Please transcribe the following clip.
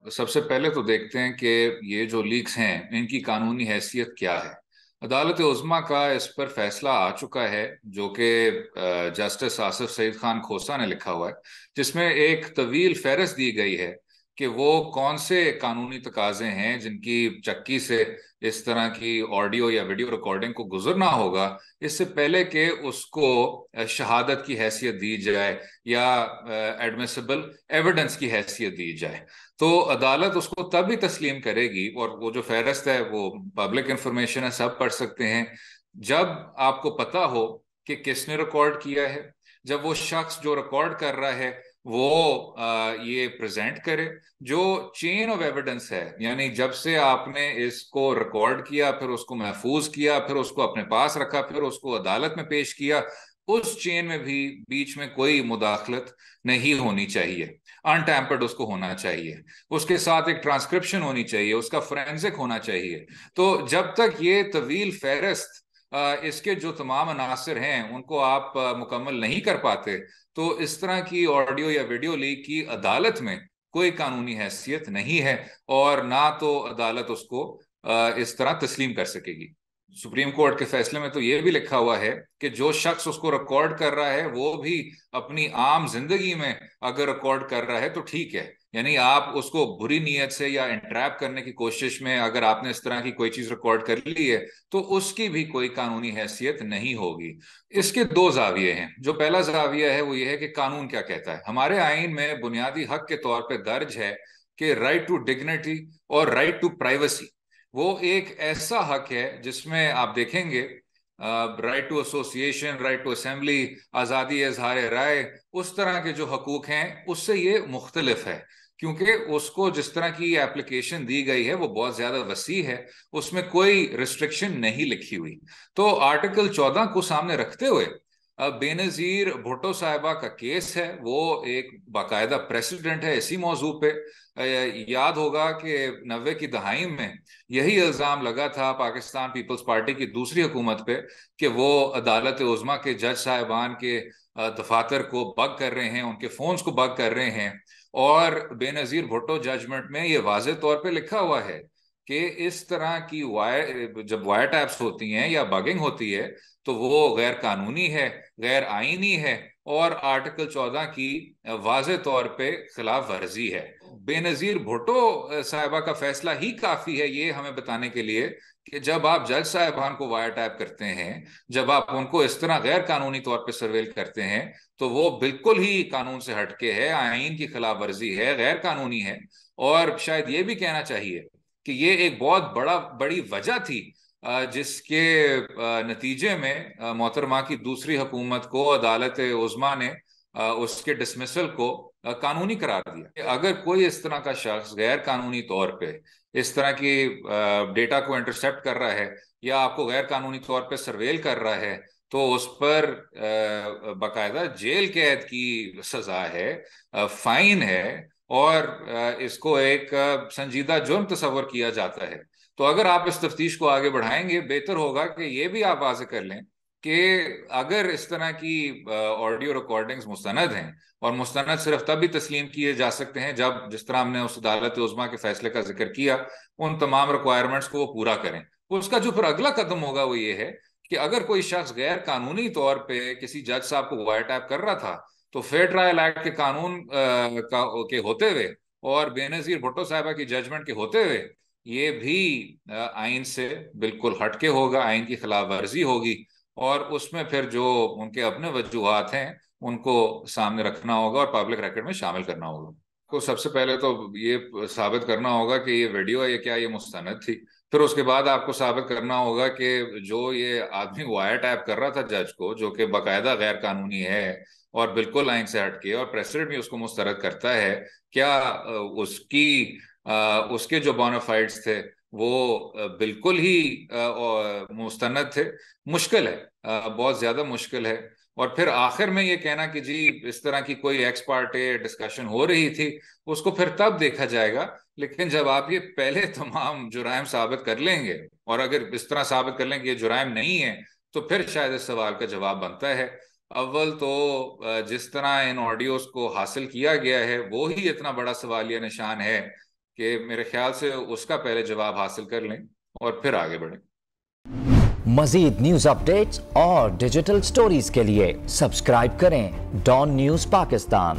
सबसे पहले तो देखते हैं कि ये जो लीक्स हैं इनकी कानूनी हैसियत क्या है। अदालत उज़्मा का इस पर फैसला आ चुका है, जो कि जस्टिस आसिफ सईद खान खोसा ने लिखा हुआ है, जिसमें एक तवील फहरिस्त दी गई है कि वो कौन से कानूनी तकाजे हैं जिनकी चक्की से इस तरह की ऑडियो या वीडियो रिकॉर्डिंग को गुजरना होगा इससे पहले कि उसको शहादत की हैसियत दी जाए या एडमिसिबल एविडेंस की हैसियत दी जाए। तो अदालत उसको तभी तस्लीम करेगी, और वो जो फहरिस्त है वो पब्लिक इंफॉर्मेशन है, सब पढ़ सकते हैं, जब आपको पता हो कि किसने रिकॉर्ड किया है, जब वो शख्स जो रिकॉर्ड कर रहा है वो ये प्रेजेंट करे। जो चेन ऑफ एविडेंस है, यानी जब से आपने इसको रिकॉर्ड किया, फिर उसको महफूज किया, फिर उसको अपने पास रखा, फिर उसको अदालत में पेश किया, उस चेन में भी बीच में कोई मुदाखलत नहीं होनी चाहिए। अनटैम्पर्ड उसको होना चाहिए। उसके साथ एक ट्रांसक्रिप्शन होनी चाहिए, उसका फोरेंसिक होना चाहिए। तो जब तक ये तवील फहरिस्त, इसके जो तमाम अनासर हैं उनको आप मुकम्मल नहीं कर पाते, तो इस तरह की ऑडियो या वीडियो लीक की अदालत में कोई कानूनी हैसियत नहीं है, और ना तो अदालत उसको इस तरह तस्लीम कर सकेगी। सुप्रीम कोर्ट के फैसले में तो ये भी लिखा हुआ है कि जो शख्स उसको रिकॉर्ड कर रहा है वो भी अपनी आम जिंदगी में अगर रिकॉर्ड कर रहा है तो ठीक है, यानी आप उसको बुरी नीयत से या इंट्रैप करने की कोशिश में अगर आपने इस तरह की कोई चीज रिकॉर्ड कर ली है तो उसकी भी कोई कानूनी हैसियत नहीं होगी। इसके दो जाविये हैं। जो पहला जाविया है वो ये है कि कानून क्या कहता है। हमारे आइन में बुनियादी हक के तौर पर दर्ज है कि राइट टू डिग्निटी और राइट टू प्राइवेसी, वो एक ऐसा हक है जिसमें आप देखेंगे right to association, right to assembly, आज़ादी इजहार राय, उस तरह के जो हकूक हैं उससे ये मुख्तलिफ है, क्योंकि उसको जिस तरह की एप्लीकेशन दी गई है वो बहुत ज्यादा वसी है, उसमें कोई रिस्ट्रिक्शन नहीं लिखी हुई। तो आर्टिकल 14 को सामने रखते हुए बेनजीर भुट्टो साहिबा का केस है, वो एक बाकायदा प्रेसिडेंट है इसी मौजू पे। याद होगा कि 90 की दहाई में यही इल्जाम लगा था पाकिस्तान पीपल्स पार्टी की दूसरी हुकूमत पे कि वो अदालत उज़्मा के जज साहिबान के दफातर को बग कर रहे हैं, उनके फोन्स को बग कर रहे हैं। और बेनजीर भुट्टो जजमेंट में ये वाज़ेह तौर पे लिखा हुआ है कि इस तरह की जब वायर टैप्स होती हैं या बगिंग होती है तो वो गैर कानूनी है, गैर आईनी है, और आर्टिकल 14 की वाज़ेह तौर पे खिलाफ वर्जी है। बेनजीर भुट्टो साहिबा का फैसला ही काफी है ये हमें बताने के लिए कि जब आप जज साहिबान को वायर टैप करते हैं, जब आप उनको इस तरह गैर कानूनी तौर पर सर्वेल करते हैं, तो वो बिल्कुल ही कानून से हटके है, आईन की खिलाफ वर्जी है, गैर कानूनी है। और शायद ये भी कहना चाहिए कि ये एक बहुत बड़ी वजह थी जिसके नतीजे में मोहतरमा की दूसरी हुकूमत को अदालत उज़्मा ने उसके डिसमिसल को कानूनी करार दिया। अगर कोई इस तरह का शख्स गैर कानूनी तौर पे इस तरह की डेटा को इंटरसेप्ट कर रहा है या आपको गैर कानूनी तौर पे सर्वेल कर रहा है, तो उस पर बाकायदा जेल कैद की सजा है, फाइन है, और इसको एक संजीदा जुर्म तस्वर किया जाता है। तो अगर आप इस तफ्तीश को आगे बढ़ाएंगे, बेहतर होगा कि ये भी आप वाज़ेह कर लें कि अगर इस तरह की ऑडियो रिकॉर्डिंग्स मुस्तनद हैं, और मुस्तनद सिर्फ तभी तस्लीम किए जा सकते हैं जब, जिस तरह हमने उस अदालत उज़्मा के फैसले का जिक्र किया, उन तमाम रिक्वायरमेंट्स को वो पूरा करें। उसका जो फिर अगला कदम होगा वो ये है कि अगर कोई शख्स गैर कानूनी तौर पे किसी जज साहब को वायर टैप कर रहा था, तो फेयर ट्रायल एक्ट के कानून के होते हुए और बेनजीर भुट्टो साहिबा की जजमेंट के होते हुए ये भी आइन से बिल्कुल हटके होगा, आइन की खिलाफ वर्जी होगी, और उसमें फिर जो उनके अपने वजूहात हैं उनको सामने रखना होगा और पब्लिक रिकॉर्ड में शामिल करना होगा। तो सबसे पहले तो ये साबित करना होगा कि ये वीडियो है, ये क्या ये मुस्तनद थी। फिर उसके बाद आपको साबित करना होगा कि जो ये आदमी वायर टैप कर रहा था जज को, जो कि बाकायदा गैर कानूनी है और बिल्कुल लाइन से हटके, और प्रेसिडेंट भी उसको मुस्तरद करता है, क्या उसके जो बोनाफाइड्स थे वो बिल्कुल ही मुस्तनद थे। मुश्किल है, बहुत ज्यादा मुश्किल है। और फिर आखिर में ये कहना कि जी इस तरह की कोई एक्स पार्टे डिस्कशन हो रही थी, उसको फिर तब देखा जाएगा। लेकिन जब आप ये पहले तमाम जुराइम साबित कर लेंगे, और अगर इस तरह साबित कर लें कि ये जुराइम नहीं है, तो फिर शायद इस सवाल का जवाब बनता है। अव्वल तो जिस तरह इन ऑडियोज को हासिल किया गया है वो ही इतना बड़ा सवालिया निशान है कि मेरे ख्याल से उसका पहले जवाब हासिल कर लें और फिर आगे बढ़ें। मजीद न्यूज अपडेट्स और डिजिटल स्टोरीज के लिए सब्सक्राइब करें डॉन न्यूज पाकिस्तान।